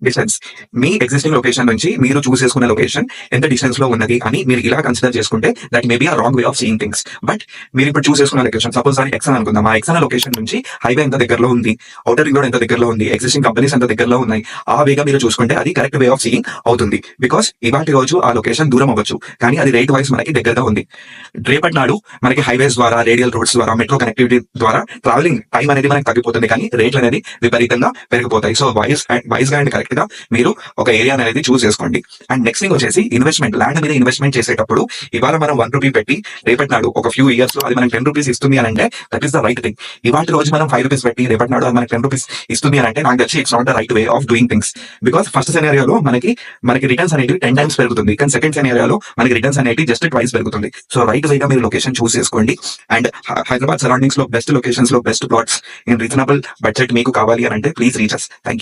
Distance. మీ existing location నుంచి మీరు చూస్ చేసుకున్న లొకేషన్ ఎంత డిస్టెన్స్ లో ఉన్నది అని మీరు ఇలా కన్సిడర్ చేసుకుంటే దట్ మే బి ఆ wrong way of seeing things. But మీరు ఇప్పుడు చూస్ చేసుకున్న లొకేషన్ సపోజ్ అది ఎక్స్ అని అనుకుందాం. ఆ ఎక్స్ అన్న లొకేషన్ నుంచి హైవే ఎంత దగ్గరలో ఉంది, ఔటర్ రింగ్ రోడ్ ఎంత దగ్గరలో ఉంది, ఎగ్జిస్టింగ్ కంపెనీస్ ఎంత దగ్గరలో ఉన్నాయి, ఆ వేగా మీరు చూసుకుంటే అది కరెక్ట్ వే ఆఫ్ సీయింగ్ అవుతుంది. బికాస్ ఇవాటి రోజు ఆ లొకేషన్ దూరం అవ్వచ్చు, కానీ అది రేట్ వైస్ మనకి దగ్గరగా ఉంది. రేపటి నాడు మనకి హైవేస్ ద్వారా, రేడియల్ రోడ్స్ ద్వారా, మెట్రో కనెక్టివిటీ ద్వారా ట్రావెలింగ్ టైం అనేది మనకి తగ్గిపోతుంది, కానీ రేట్లు అనేది విపరీతంగా పెరిగిపోతాయి. సో వైస్ గా అండ్ కరెక్ట్ గా మీరు ఒక ఏరియా అనేది చూస్ చేసుకోండి. అండ్ నెక్స్ట్ థింగ్ వచ్చేసి ఇన్వెస్ట్మెంట్. ల్యాండ్ మీద ఇన్వెస్ట్మెంట్ చేసేటప్పుడు ఇవాళ మనం 1 రూపీ పెట్టి రేపటి నాడు ఒక ఫ్యూ ఇయర్స్ లో అది మనకి 10 రూపీస్ ఇస్తుంది అని అంటే that is the right thing. ఇవాటి రోజు మనం 5 రూపీస్ పెట్టి రేపటి నాడు అది మనకి 10 రూపీస్ ఇస్తుంది అని అంటే నాకు తెలిసి it's not the right way of doing things. Because first సెనేరియాలో మనకి రిటర్న్స్ అనేది 10 టైమ్స్ పెరుగుతుంది, కానీ సెకండ్ సెనేరియాలో మనకి రిటర్న్స్ అనేది జస్ట్ ట్వైస్ పెరుగుతుంది. సో రైట్ వేగా మీరు లొకేషన్ చూస్ చేసుకోండి. అండ్ హైదరాబాద్ సరౌండింగ్స్ లో బెస్ట్ లొకేషన్స్ లో best plots in reasonable budget మీకు కావాలి అని అంటే please reach us. Thank you.